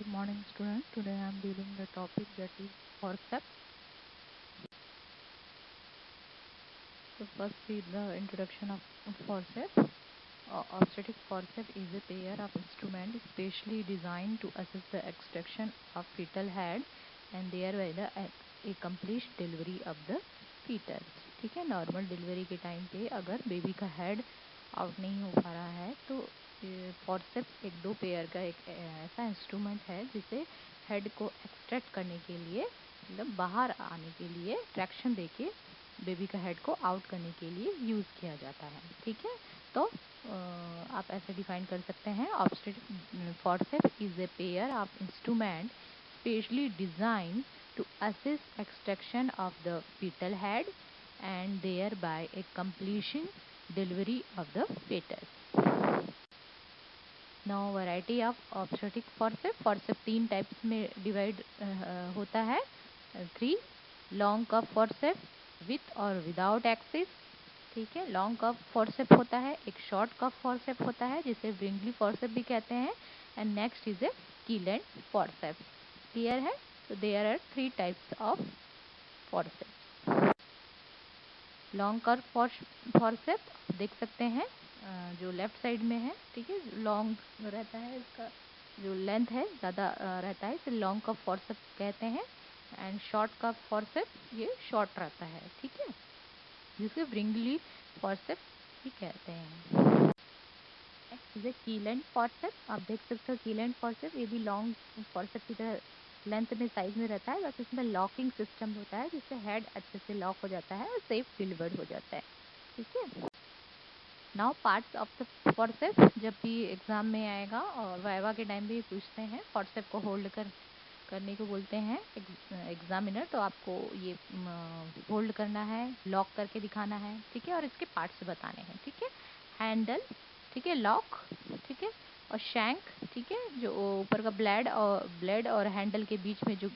Good morning, students. Today I am dealing the topic that is forceps. So first read the introduction of forceps. Obstetric forceps is a pair of instruments specially designed to assist the extraction of fetal head and thereby the accomplished delivery of the fetus. ठीक है, normal delivery के time पे अगर baby का head out नहीं हो पा रहा है तो फॉर्सेप्स एक दो पेयर का एक ऐसा इंस्ट्रूमेंट है जिसे हेड को एक्सट्रैक्ट करने के लिए मतलब बाहर आने के लिए ट्रैक्शन देके बेबी का हेड को आउट करने के लिए यूज़ किया जाता है। ठीक है, तो आप ऐसे डिफाइन कर सकते हैं, obstetric forceps is a pair of instrument specially design to assist extraction of the fetal head and thereby a completion delivery of the fetus. Now variety of obstetric forceps. Forceps तीन types में divide होता है। 3 long cough forceps with और without axis. ठीक है, long कफ forceps होता है, एक शॉर्ट कफ फॉर्सेप होता है जिसे ब्रिंगली फॉर्सेप भी कहते हैं, and next is a Kielland forcep. Clear है? So there are 3 types of forceps. Long curve forcep देख सकते हैं जो लेफ्ट साइड में है। ठीक है, लॉन्ग रहता है, इसका जो लेंथ है ज़्यादा रहता है, इसे लॉन्ग कर्व फॉर्सेप कहते हैं। एंड शॉर्ट कर्व फॉर्सेप ये शॉर्ट रहता है। ठीक है, जिसे ब्रिंगली फॉर्सेप भी कहते हैं। Next is a Kielland forcep. आप देख सकते हो कीलेंट फॉर्सेप, ये भी लॉन्ग फॉर्सेप की तरह लेंथ में साइज में रहता है, बस इसमें लॉकिंग सिस्टम होता है जिससे हेड अच्छे से लॉक हो जाता है और सेफ डिलीवर्ड हो जाता है। ठीक है, now parts of the forceps जब भी एग्जाम में आएगा और वाइवा के टाइम भी पूछते हैं, फॉर्सेप को होल्ड करने को बोलते हैं एग्जामिनर, तो आपको ये होल्ड करना है, लॉक करके दिखाना है। ठीक है, और इसके पार्ट्स बताने हैं। ठीक है, हैंडल, ठीक है, लॉक, ठीक है, और शैंक, ठीक है, जो ऊपर का ब्लेड और हैंडल के बीच में जो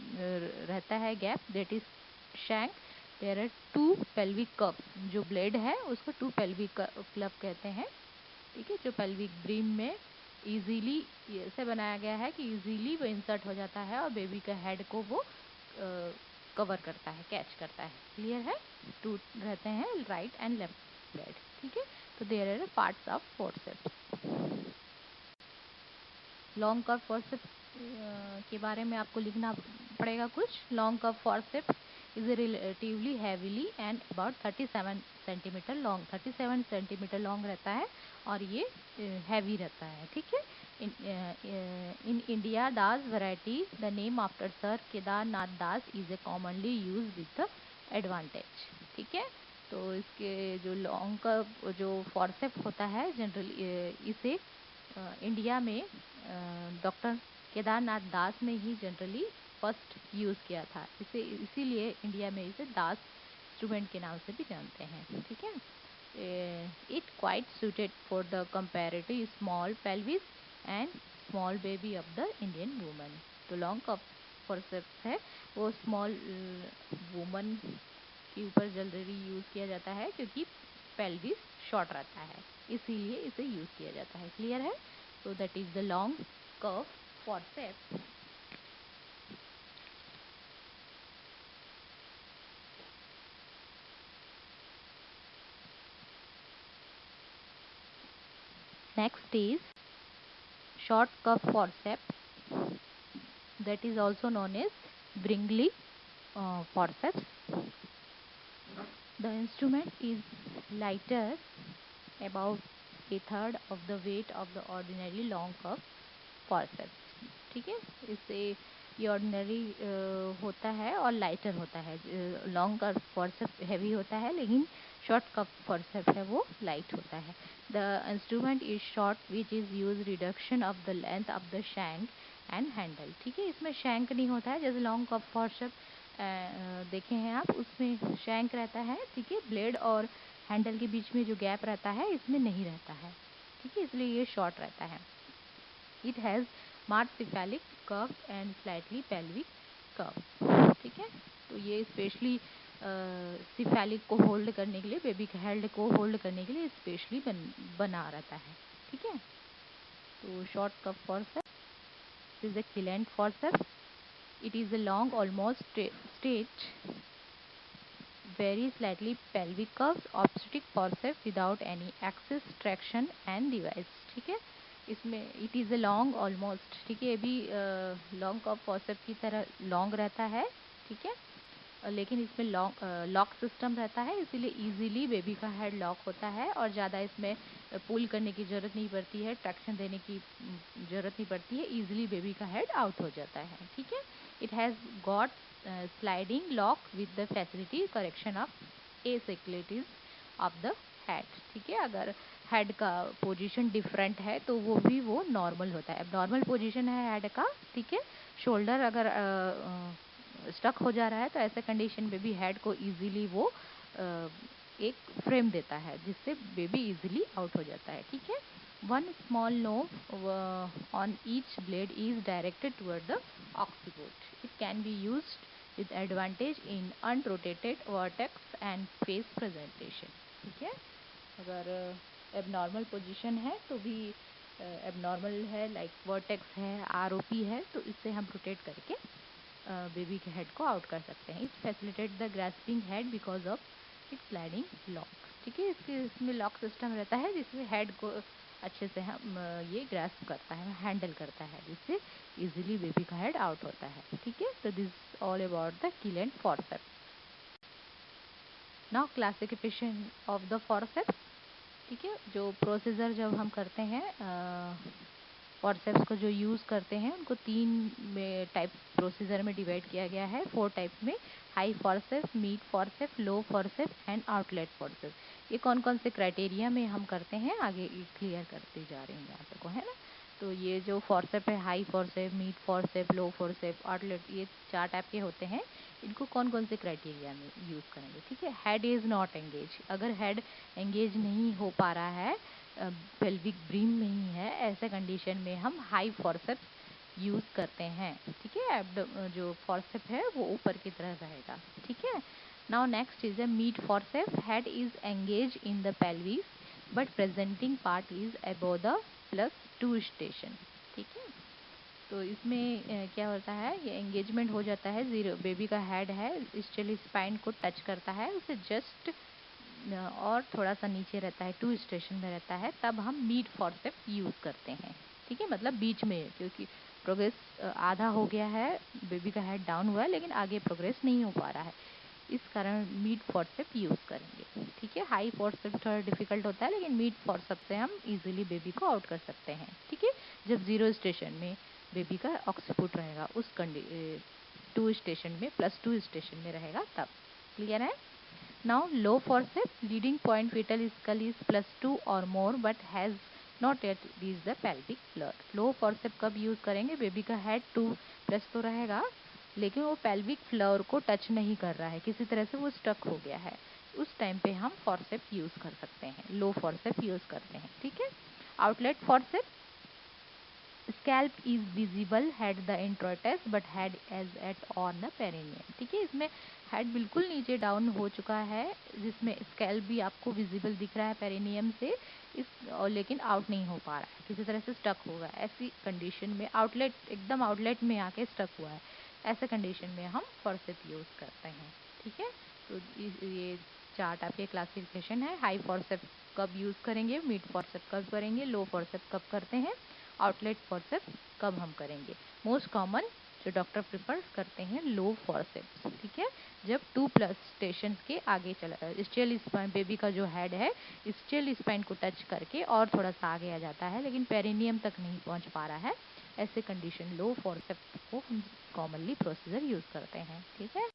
रहता है gap, that is shank. There are 2 pelvic curves, जो ब्लेड है उसको 2 पेल्विक क्लब कहते हैं। ठीक है, जो पेल्विक ब्रीम में इजीली ऐसे बनाया गया है कि इजीली वो इंसर्ट हो जाता है और बेबी का हेड को वो कवर करता है, कैच करता है। क्लियर है? 2 रहते हैं, राइट एंड लेफ्ट ब्लेड। ठीक है, तो there are parts of forceps. Long curve forceps के बारे में आपको लिखना पड़ेगा कुछ। Long curve forceps is relatively heavily and about 37 centimetre long, 37 centimetre long रहता है और ये हैवी रहता है। ठीक है, in India Das variety the name after sir Kedarnath Das is a commonly use with the advantage. ठीक है, तो इसके जो लॉन्ग कर्व जो फॉर्सेप होता है जनरली इसे इंडिया में डॉक्टर केदारनाथ दास ने ही जनरली फर्स्ट यूज़ किया था। इसे इसीलिए इंडिया में इसे दास इंस्ट्रूमेंट के नाम से भी जानते हैं। ठीक है, it quite suited for the comparative small pelvis and small baby of the Indian woman. तो लॉन्ग कफ फॉर्सेप्स है वो स्मॉल वुमन के ऊपर जनरली यूज़ किया जाता है क्योंकि पेल्विस शॉर्ट रहता है, इसीलिए इसे यूज़ किया जाता है। क्लियर है? So that is the long curve forceps. Next is short curve forceps, that is also known as Bringley forceps. The instrument is lighter, about a third of the weight of the ordinary long curve forceps. ठीक है, इससे ये ordinary होता है और lighter होता है। Long curve forceps heavy होता है लेकिन शॉर्ट कर्व फॉर्सेप है वो लाइट होता है। The instrument is short which is use reduction of the length of the shank and handle. ठीक है, इसमें शैंक नहीं होता है, जैसे लॉन्ग कर्व फॉर्सेप देखे हैं आप, उसमें शैंक रहता है। ठीक है, ब्लेड और हैंडल के बीच में जो गैप रहता है इसमें नहीं रहता है। ठीक है, इसलिए ये शॉर्ट रहता है। It has marsupialic curves and slightly pelvic curves. ठीक है, तो ये स्पेशली सिफेलिक को होल्ड करने के लिए, बेबी के हेड को होल्ड करने के लिए स्पेशली बना रहता है। ठीक है, तो short curve forceps This is a Kilent forceps. It is a long, almost straight, very slightly pelvic curves obstetric forceps without any axis traction and device. ठीक है, इसमें it is a long almost, ठीक है, ये भी long curve forcep की तरह long रहता है, ठीक है, लेकिन इसमें लॉक सिस्टम रहता है, इसीलिए इजीली बेबी का हेड लॉक होता है और ज़्यादा इसमें पुल करने की ज़रूरत नहीं पड़ती है, ट्रैक्शन देने की ज़रूरत नहीं पड़ती है, इजीली बेबी का हेड आउट हो जाता है, ठीक है। It has got sliding lock with the facility correction of asynclitism of the head, ठीक है। अगर हेड का पोजीशन डिफरेंट है तो वो भी वो नॉर्मल होता है। अब नॉर्मल पोजीशन है हेड का, ठीक है, शोल्डर अगर स्टक हो जा रहा है तो ऐसे कंडीशन में भी हेड को इजीली वो एक फ्रेम देता है जिससे बेबी इजीली आउट हो जाता है, ठीक है। One small knob on each blade is directed toward the occiput. It can be used with advantage in unrotated vertex and face presentation, ठीक है। अगर एबनॉर्मल पोजीशन है तो भी एबनॉर्मल है, लाइक वर्टेक्स है, आरओपी है, तो इससे हम रोटेट करके बेबी के हेड को आउट कर सकते हैं। It facilitate the grasping head because of it sliding lock, ठीक है। इसमें लॉक सिस्टम रहता है जिसमें हेड को अच्छे से हम ये ग्रास्प करता है, हैंडल करता है, जिससे इजीली बेबी का हेड आउट होता है, ठीक है। तो this all about the Kielland forceps. Now classification of the forceps, ठीक है। जो प्रोसीजर जब हम करते हैं फॉरसेप्स को जो यूज़ करते हैं उनको तीन में टाइप प्रोसीजर में डिवाइड किया गया है, 4 टाइप्स में। High forceps, mid forceps, low forceps and outlet forceps. ये कौन कौन से क्राइटेरिया में हम करते हैं आगे क्लियर करते जा रहे हैं आप लोग को, है ना। तो ये जो फॉरसेप है, हाई फॉरसेप, मीड फॉरसेप, लो फॉरसेप, आउटलेट, ये 4 टाइप के होते हैं। इनको कौन कौन से क्राइटेरिया में यूज़ करेंगे, ठीक है। हेड इज़ नॉट एंगेज, अगर हेड एंगेज नहीं हो पा रहा है, पेल्विक ब्रीम में ही है, ऐसे कंडीशन में हम हाई फॉरसेप्स यूज़ करते हैं, ठीक है। जो फॉरसेप है वो ऊपर की तरह रहेगा, ठीक है। Now next is a mid forceps. Head is engage in the pelvis but presenting part is above the +2 station, ठीक है। तो इसमें क्या होता है, ये एंगेजमेंट हो जाता है, जीरो बेबी का हेड है स्टिल स्पाइन को टच करता है, उसे जस्ट और थोड़ा सा नीचे रहता है, 2 स्टेशन में रहता है, तब हम मीड फॉरसेप्स यूज़ करते हैं, ठीक है। मतलब बीच में, क्योंकि प्रोग्रेस आधा हो गया है, बेबी का हेड डाउन हुआ है लेकिन आगे प्रोग्रेस नहीं हो पा रहा है, इस कारण मीड फॉरसेप यूज़ करेंगे, ठीक है। हाई फॉरसेप थोड़ा डिफिकल्ट होता है लेकिन मीड फॉरसेप से हम इजीली बेबी को आउट कर सकते हैं, ठीक है। जब 0 स्टेशन में बेबी का ऑक्सीपुट रहेगा, उस 2 स्टेशन में +2 स्टेशन में रहेगा तब, क्लियर है। Now low forceps, leading point fetal skull is +2 or more but has not yet reached the pelvic floor. Low forceps कब यूज़ करेंगे, बेबी का हेड 2+ तो रहेगा लेकिन वो पेल्विक फ्लोर को टच नहीं कर रहा है, किसी तरह से वो स्टक हो गया है, उस टाइम पे हम फॉरसेप यूज़ कर सकते हैं, लो फॉरसेप यूज़ करते हैं, ठीक है। Outlet forcep, scalp is visible head the introitus but head as at on the perineum, ठीक है। इसमें हेड बिल्कुल नीचे डाउन हो चुका है, जिसमें स्कैल्प भी आपको विजिबल दिख रहा है पेरिनियम से, इस और लेकिन आउट नहीं हो पा रहा है, किसी तरह से स्टक होगा, ऐसी कंडीशन में आउटलेट एकदम आउटलेट में आके स्टक हुआ है, ऐसे कंडीशन में हम फॉरसेप यूज़ करते हैं, ठीक है। तो ये 4 टाइप के क्लासिफिकेशन है। हाई फॉरसेप कब यूज़ करेंगे, मिड फॉरसेप कब करेंगे, लो फॉरसेप कब करते हैं, आउटलेट फॉरसेप्स कब हम करेंगे। मोस्ट कॉमन जो डॉक्टर प्रिफर करते हैं लो फॉरसेप्स, ठीक है। जब 2+ स्टेशन के आगे चला, स्टेल स्पाइन बेबी का जो हेड है स्टेल स्पाइन को टच करके और थोड़ा सा आगे आ जाता है लेकिन पेरिनियम तक नहीं पहुंच पा रहा है, ऐसे कंडीशन लो फॉरसेप को हम कॉमनली प्रोसीजर यूज़ करते हैं, ठीक है।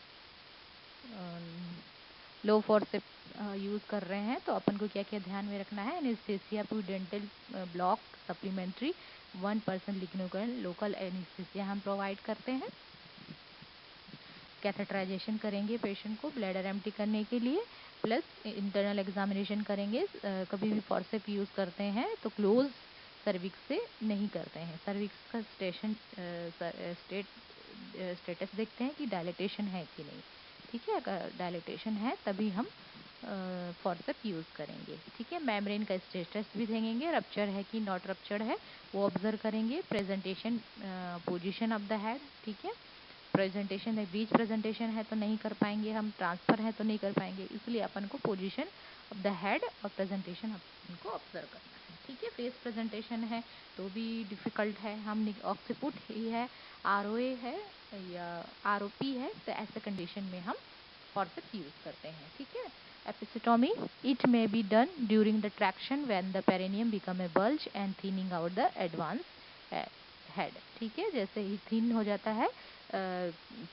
लो फॉरसेप यूज़ कर रहे हैं तो अपन को क्या क्या ध्यान में रखना है, anaesthesia pudendal block supplementary 1% lignocaine local anaesthesia हम प्रोवाइड करते हैं। कैथेटराइजेशन करेंगे पेशेंट को ब्लैडर एम्प्टी करने के लिए, प्लस इंटरनल एग्जामिनेशन करेंगे। कभी भी फॉरसेप यूज़ करते हैं तो क्लोज सर्विक्स से नहीं करते हैं, सर्विक्स का स्टेटस देखते हैं कि डायलिटेशन है कि नहीं, ठीक है। अगर डायलिटेशन है तभी हम फॉर्सेप यूज़ करेंगे। ठीक है, मेम्ब्रेन का स्टेटस भी देखेंगे, रप्चर है कि नॉट रप्चर्ड है वो ऑब्जर्व करेंगे। Presentation position of the head, ठीक है, प्रेजेंटेशन है, ब्रीच प्रेजेंटेशन है तो नहीं कर पाएंगे हम, ट्रांसफ़र है तो नहीं कर पाएंगे, इसलिए अपन को पोजीशन ऑफ द हेड और प्रेजेंटेशन अपन को ऑब्जर्व करना है। ठीक है, फेस प्रेजेंटेशन है तो भी डिफ़िकल्ट है, हम ऑक्सीपुट ही है, आरओए है या आरओपी है, तो ऐसे कंडीशन में हम फॉर्सेप्स यूज़ करते हैं। ठीक है, episiotomy it may be done during the traction when the perineum become a bulge and thinning out the advance head. ठीक है, जैसे ही थिन हो जाता है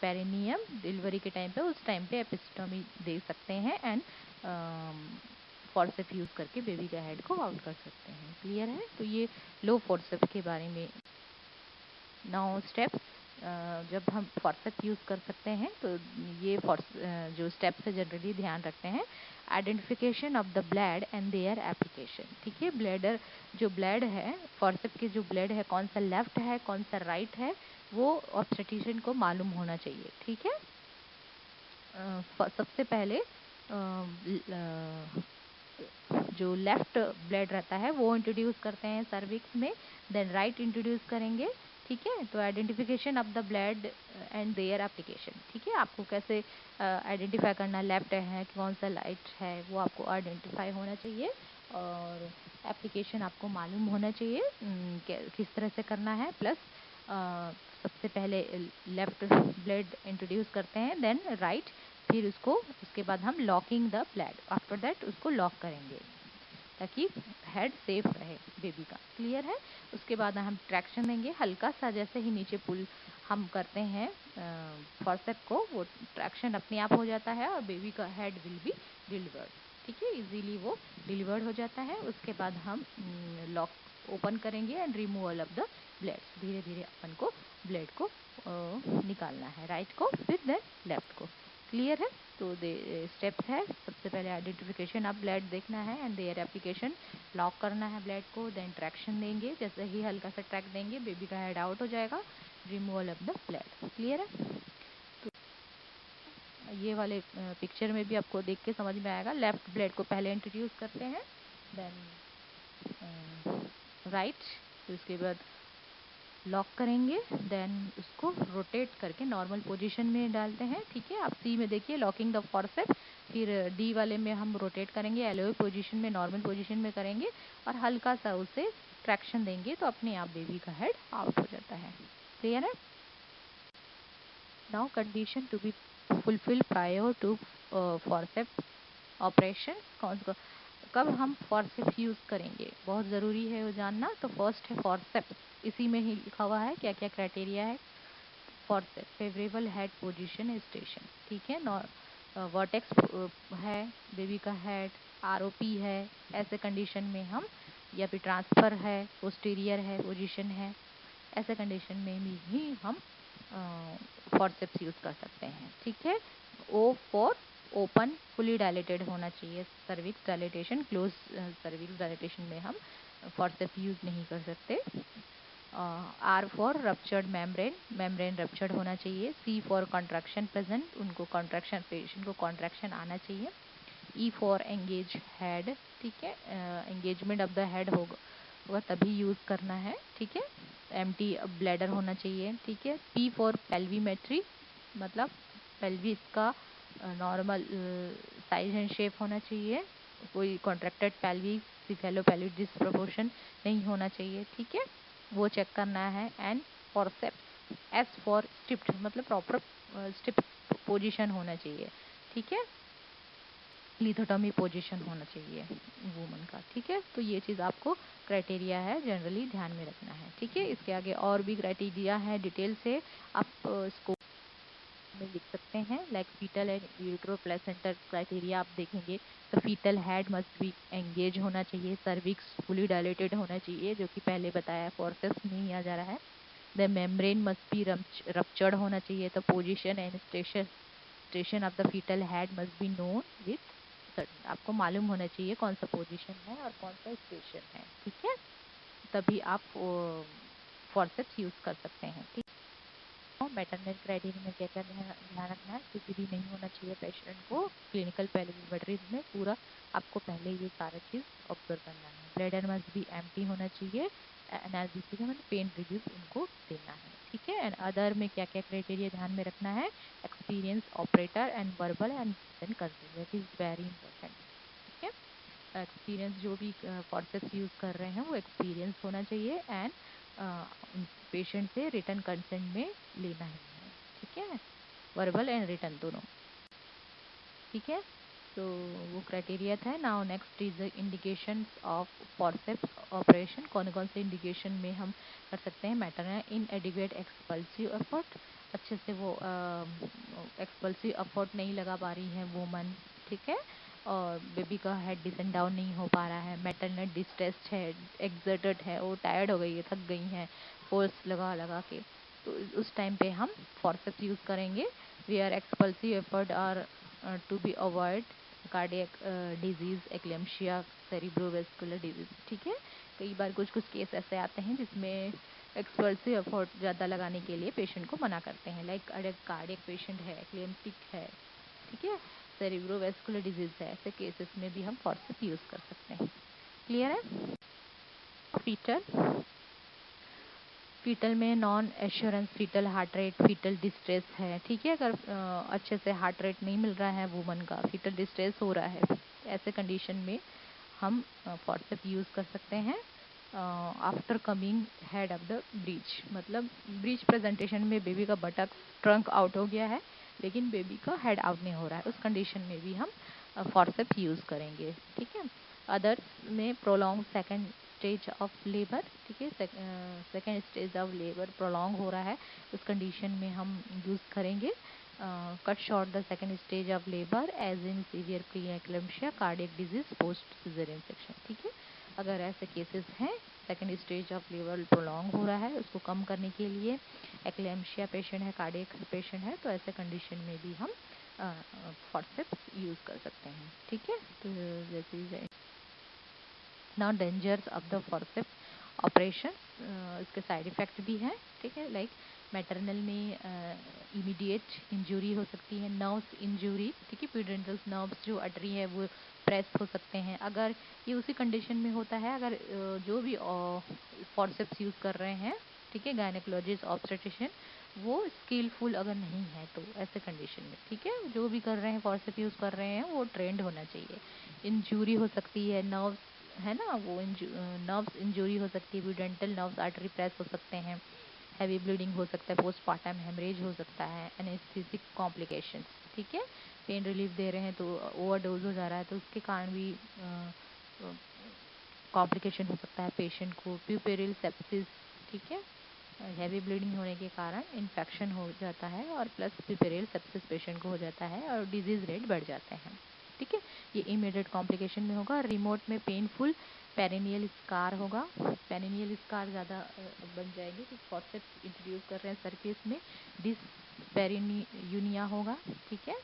पेरिनियम डिलीवरी के टाइम पे, उस टाइम पे एपिसिटोमी दे सकते हैं एंड फॉर्सेप यूज़ करके बेबी का हेड को आउट कर सकते हैं। क्लियर है? तो ये लो फॉर्सेप के बारे में। नाउ स्टेप्स, जब हम फॉर्सेप यूज़ कर सकते हैं तो ये जो स्टेप्स है जनरली ध्यान रखते हैं। Identification of the blade and their application. ठीक है, ब्लेडर जो ब्लेड है, फॉर्सेप के जो ब्लेड है, कौन सा लेफ्ट है कौन सा राइट है, वो ऑब्स्टेट्रिशियन को मालूम होना चाहिए। ठीक है, सबसे पहले जो लेफ्ट ब्लेड रहता है वो इंट्रोड्यूस करते हैं सर्विक्स में, देन राइट इंट्रोड्यूस करेंगे। ठीक है, तो identification of the blade and their application. ठीक है, आपको कैसे आइडेंटिफाई करना, लेफ्ट है कि कौन सा राइट है, वो आपको आइडेंटिफाई होना चाहिए और एप्लीकेशन आपको मालूम होना चाहिए किस तरह से करना है। प्लस सबसे पहले लेफ्ट ब्लेड इंट्रोड्यूस करते हैं, देन राइट, फिर उसके बाद हम locking the blade, after that उसको लॉक करेंगे ताकि हेड सेफ रहे बेबी का। क्लियर है? उसके बाद हम ट्रैक्शन देंगे, हल्का सा जैसे ही नीचे पुल हम करते हैं फॉर्सेप को, वो ट्रैक्शन अपने आप हो जाता है और बेबी का हेड विल बी डिलीवर्ड। ठीक है, इजीली वो डिलीवर्ड हो जाता है। उसके बाद हम लॉक ओपन करेंगे and removal of the blades. धीरे धीरे अपन को ब्लेड को निकालना है, राइट को फिर देन लेफ्ट को। क्लियर है? तो स्टेप्स है, सबसे पहले आइडेंटिफिकेशन ऑफ ब्लेड देखना है एंड देयर एप्लीकेशन, लॉक करना है ब्लेड को, देन ट्रैक्शन देंगे, जैसे ही हल्का सा ट्रैक देंगे बेबी का हेड आउट हो जाएगा, removal of the blade. Clear है? तो ये वाले पिक्चर में भी आपको देख के समझ में आएगा, लेफ्ट ब्लेड को पहले इंट्रोड्यूस करते हैं, देन राइट, फिर उसके बाद लॉक करेंगे, देन उसको रोटेट करके नॉर्मल पोजीशन में डालते हैं। ठीक है, आप सी में देखिए लॉकिंग द फॉर्सेप, फिर डी वाले में हम रोटेट करेंगे, एलओए पोजीशन में, नॉर्मल पोजीशन में करेंगे और हल्का सा उसे ट्रैक्शन देंगे तो अपने आप बेबी का हेड आउट हो जाता है। क्लियर है? Now condition to be fulfil prior to forceps operation. कब हम फॉर्सेप्स यूज़ करेंगे बहुत ज़रूरी है वो जानना। तो फर्स्ट है फॉर्सेप्स, इसी में ही लिखा हुआ है क्या क्या क्राइटेरिया है। Forceps favourable head position station, ठीक है, वर्टेक्स है बेबी का हेड, आरओपी है, ऐसे कंडीशन में हम, या फिर ट्रांसफ़र है, पोस्टीरियर है पोजीशन है, ऐसे कंडीशन में भी हम फॉर्सेप्स यूज़ कर सकते हैं। ठीक है, O for open fully dilated होना चाहिए, cervix dilatation, close cervix dilatation में हम फॉर्सेप यूज़ नहीं कर सकते। R for ruptured membrane, membrane ruptured होना चाहिए। सी फॉर कॉन्ट्रैक्शन प्रेजेंट, उनको कॉन्ट्रैक्शन, पेशेंट को कॉन्ट्रैक्शन आना चाहिए। ई फॉर एंगेज हेड, ठीक है, एंगेजमेंट ऑफ द हेड होगा तभी यूज़ करना है। ठीक है, एम्प्टी ब्लैडर होना चाहिए। ठीक है, पी फॉर पेल्वीमेट्री, मतलब पेल्विस का नॉर्मल साइज एंड शेप होना चाहिए, कोई कॉन्ट्रैक्टेड पेल्विस, सिफेलोपेल्विक डिस्प्रोपोर्शन नहीं होना चाहिए। ठीक है, वो चेक करना है। And forceps, S for striped, मतलब प्रॉपर स्टिप पोजीशन होना चाहिए। ठीक है, लिथोटॉमी पोजीशन होना चाहिए वुमन का। ठीक है, तो ये चीज़ आपको क्राइटेरिया है जनरली ध्यान में रखना है। ठीक है, इसके आगे और भी क्राइटेरिया है, डिटेल से आप इसको में लिख सकते हैं, like fetal and utero placental criteria आप देखेंगे तो fetal head must be engage होना चाहिए, सर्विक्स फुली डायलेटेड होना चाहिए, जो कि पहले बताया फॉर्सेप्स में ही आ जा रहा है। The membrane must be ruptured होना चाहिए, तो position and station of the fetal head must be known with certain, आपको मालूम होना चाहिए कौन सा पोजीशन है और कौन सा स्टेशन है। ठीक है, तभी आप फॉर्सेप्स यूज कर सकते हैं। ठीक मैटरनल क्राइटेरिया में क्या क्या ध्यान रखना है, किसी भी नहीं होना चाहिए पेशेंट को क्लिनिकल पेरिमेट्री में, पूरा आपको पहले ये सारा चीज़ ऑब्जर्व करना है। ब्लैडर मस्ट भी एम्प्टी होना चाहिए, एनालिसिस मतलब पेन रिलीफ उनको देना है, ठीक है। एंड अदर में क्या क्या क्राइटेरिया ध्यान में रखना है, experience operator and verbal and written consent, that is very important, ठीक है। एक्सपीरियंस जो भी फॉर्सेप्स यूज़ कर रहे हैं वो एक्सपीरियंस होना चाहिए, एंड पेशेंट से रिटन कंसेंट में लेना ही है, ठीक है, वर्बल एंड रिटन दोनों, ठीक है। तो वो क्राइटेरिया था। Now next is the indications of forceps operation, कौन कौन से इंडिकेशन में हम कर सकते हैं मैटरनल इनएडिक्वेट एक्सपल्सिव एफर्ट, अच्छे से वो एक्सपल्सिव एफर्ट नहीं लगा पा रही है वुमन, ठीक है, और बेबी का हेड डिसेंड डाउन नहीं हो पा रहा है, मैटरनल डिस्ट्रेस्ड है, एक्सर्टेड है, वो टायर्ड हो गई है, थक गई हैं फोर्स लगा लगा के, तो उस टाइम पे हम फॉर्सेप्स यूज़ करेंगे। Where expulsive effort are to be avoid cardiac disease, eclampsia, cerebrovascular disease, ठीक है। कई बार कुछ कुछ केस ऐसे आते हैं जिसमें एक्सपल्सिव एफर्ट ज़्यादा लगाने के लिए पेशेंट को मना करते हैं, लाइक अगर कार्डियक पेशेंट है, एक्लेम्पिक है, ठीक है, सेरिब्रोवेस्कुलर डिजीज है, ऐसे केसेस में भी हम फॉर्सेप यूज़ कर सकते हैं। क्लियर है। फीटल, फीटल में non assurance fetal heart rate, fetal distress है, ठीक है, अगर अच्छे से हार्ट रेट नहीं मिल रहा है वुमन का, फीटल डिस्ट्रेस हो रहा है, ऐसे कंडीशन में हम फॉर्सेप यूज़ कर सकते हैं। After coming head of the breach, मतलब ब्रीच प्रेजेंटेशन में बेबी का बटक ट्रंक आउट हो गया है लेकिन बेबी का हेड आउट नहीं हो रहा है, उस कंडीशन में भी हम फॉर्सेप यूज़ करेंगे, ठीक है। अदर्स में prolong second stage of labour, ठीक है, second stage of labour prolong हो रहा है, उस कंडीशन में हम यूज़ करेंगे cut short the second stage of labour as in severe pre eclampsia, cardiac disease, post caesarean section, ठीक है। अगर ऐसे केसेस हैं second stage of labour prolong हो रहा है, उसको कम करने के लिए एक्लेम्शिया पेशेंट है, कार्डियक पेशेंट है, तो ऐसे कंडीशन में भी हम फॉर्सेप्स यूज़ कर सकते हैं, ठीक है। तो जैसे now dangers of the forceps operation, इसके साइड इफ़ेक्ट भी हैं, ठीक है, लाइक मैटरनल में इमीडिएट इंजरी हो सकती है, नर्व्स इंजरी, ठीक है, पीडेंटल नर्व्स जो अटरी है वो प्रेस हो सकते हैं, अगर ये उसी कंडीशन में होता है अगर जो भी फॉर्सेप्स यूज़ कर रहे हैं, ठीक है, गायनेकोलॉजिस्ट ऑब्स्टेट्रिशियन वो स्किलफुल अगर नहीं है तो ऐसे कंडीशन में, ठीक है, जो भी कर रहे हैं फॉर्सेप यूज़ कर रहे हैं वो ट्रेंड होना चाहिए। इंजरी हो सकती है, नर्व्स है ना, वो नर्व्स इंजरी हो सकती है, डेंटल नर्व्स आर्टरी प्रेस हो सकते हैं, हैवी ब्लीडिंग हो सकता है, पोस्टमार्टम हेमरेज हो सकता है, एनेस्थेटिक कॉम्प्लिकेशंस, ठीक है, पेन रिलीफ दे रहे हैं तो ओवरडोज हो जा रहा है तो उसके कारण भी कॉम्प्लिकेशन हो सकता है पेशेंट को, प्यूपेरियल सेप्सिस, ठीक है, हैवी ब्लीडिंग होने के कारण इन्फेक्शन हो जाता है और प्लस प्यूपेरियल सेप्सिस पेशेंट को हो जाता है और डिजीज रेट बढ़ जाते हैं, ठीक है, ये इमीडिएट कॉम्प्लिकेशन में होगा। रिमोट में पेनफुल पेरिनियल स्कार होगा, पेरिनियल स्कार ज़्यादा बन जाएंगे क्योंकि फॉर्सेप्स इंट्रोड्यूस कर रहे हैं सर्फेस में, डिस पेरिनियूनिया होगा, ठीक है,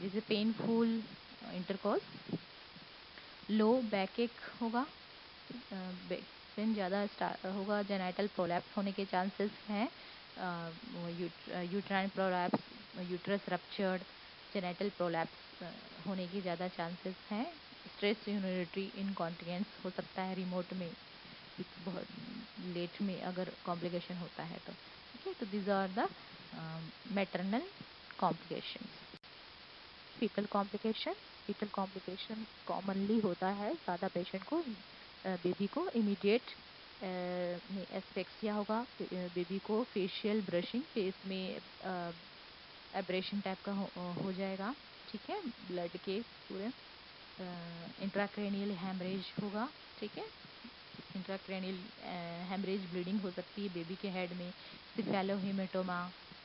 जैसे पेनफुल इंटरकोर्स, लो बैक होगा, बैक पेन ज़्यादा होगा, जेनाइटल प्रोलैप्स होने के चांसेस हैं, uterine prolapse, uterus ruptured, genital prolapse होने के ज़्यादा चांसेस हैं, स्ट्रेस यूरिनरी इनकॉन्टिनेंस हो सकता है रिमोट में, बहुत लेट में अगर कॉम्प्लिकेशन होता है तो, ठीक है। तो these are the maternal complications. Fetal complication, fetal complication commonly होता है ज़्यादा पेशेंट को, बेबी को इमीडिएट में एस्फेक्सिया होगा, बेबी को फेशियल ब्रशिंग, फेस में एब्रेशन टाइप का हो जाएगा, ठीक है, ब्लड के पूरे, इंट्राक्रेनियल हैमरेज होगा, ठीक है, इंट्राक्रेनियल हेमरेज ब्लीडिंग हो सकती है बेबी के हेड में, सिफेलोहेमेटोमा,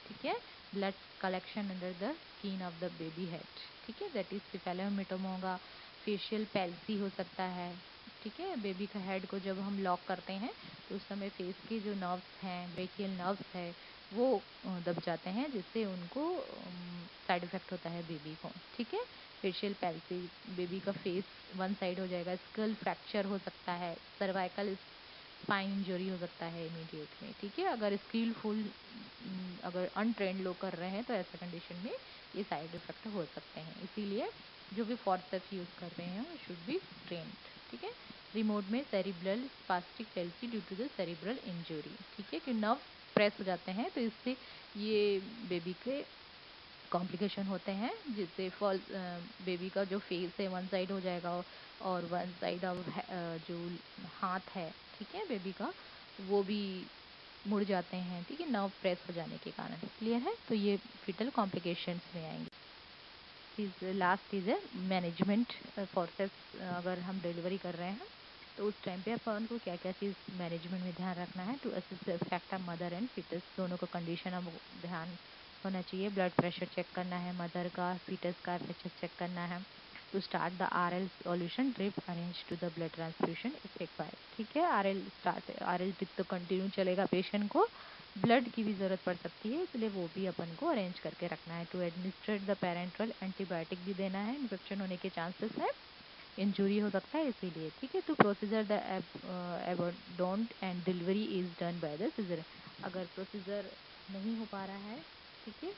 ठीक है, blood collection under the skin of the baby head, ठीक है, दैट इज सिफेलोहेमेटोमा होगा, फेशियल पैल्सी हो सकता है, ठीक है, बेबी का हेड को जब हम लॉक करते हैं तो उस समय फेस के जो नर्व्स हैं, ब्रेकियल नर्व्स है, वो दब जाते हैं जिससे उनको साइड इफेक्ट होता है बेबी को, ठीक है, फेशियल पैल्सी, बेबी का फेस वन साइड हो जाएगा, स्कल फ्रैक्चर हो सकता है, सर्वाइकल स्पाइन इंजरी हो सकता है इमीडिएट में, ठीक है, अगर स्किलफुल अगर अनट्रेंड लोग कर रहे हैं तो ऐसे कंडीशन में ये साइड इफेक्ट हो सकते हैं। इसीलिए जो भी फॉर्सेप्स यूज़ कर रहे हैं वो शुड बी ट्रेंड। ठीक है। रिमोट में cerebral spastic palsy due to the cerebral injury. ठीक है, कि नर्व प्रेस हो जाते हैं तो इससे ये बेबी के कॉम्प्लिकेशन होते हैं, जिससे फॉल बेबी का जो फेस है वन साइड हो जाएगा और वन साइड ऑफ जो हाथ है, ठीक है, बेबी का वो भी मुड़ जाते हैं। ठीक है, नर्व प्रेस हो जाने के कारण। क्लियर है? तो ये फिटल कॉम्प्लिकेशंस में आएंगे। लास्ट चीज़ है मैनेजमेंट फोर्सेस। अगर हम डिलीवरी कर रहे हैं तो उस टाइम पे अपन को क्या क्या चीज़ मैनेजमेंट में ध्यान रखना है। To assess the effect of mother and fetus, दोनों का कंडीशन अब ध्यान होना चाहिए। ब्लड प्रेशर चेक करना है मदर का, फीटस का एफएचएस चेक करना है। To start the RL solution drip arrange to the blood transfusion if required. ठीक है, आरएल ड्रिप तो कंटिन्यू चलेगा पेशेंट को, ब्लड की भी ज़रूरत पड़ सकती है, इसलिए वो भी अपन को अरेंज करके रखना है। To administrate the parenteral antibiotic भी देना है, इन्फेक्शन होने के चांसेस है, इंजुरी हो सकता है इसीलिए। ठीक है, तो procedure the abandoned and delivery is done by the caesar. अगर प्रोसीजर नहीं हो पा रहा है, ठीक है,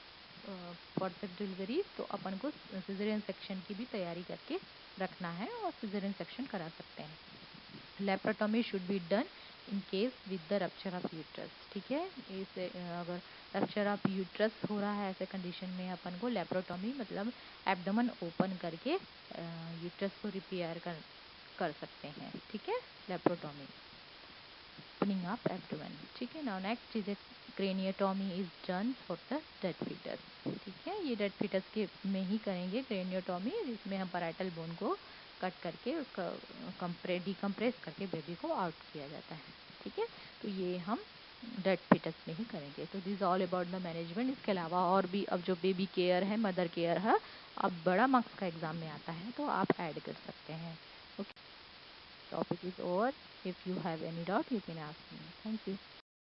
फॉरसेप डिलीवरी, तो अपन को सिजरियन सेक्शन की भी तैयारी करके रखना है और सिजरियन सेक्शन करा सकते हैं। Laparotomy should be done in case with the rupture of uterus. ठीक है, इसे अगर रप्चर ऑफ यूट्रस हो रहा है ऐसे कंडीशन में अपन को लेप्रोटॉमी मतलब एब्डोमेन ओपन करके यूट्रस को रिपेयर कर सकते हैं। ठीक है, लेप्रोटॉमी ओपनिंग अप एब्डोमेन। ठीक है, now next is a craniotomy is done for the dead foetus. ठीक है, ये डेड फीटस के में ही करेंगे क्रेनियोटॉमी, जिसमें हम पैराइटल बोन को कट करके उसका डिकम्प्रेस करके बेबी को आउट किया जाता है। ठीक है, तो ये हम डेड फीटस में ही करेंगे। तो this all about the management. इसके अलावा और भी अब जो बेबी केयर है, मदर केयर है, अब बड़ा मार्क्स का एग्जाम में आता है तो आप ऐड कर सकते हैं। Okay, topic is over. If you have any doubt, you can ask me. Thank you.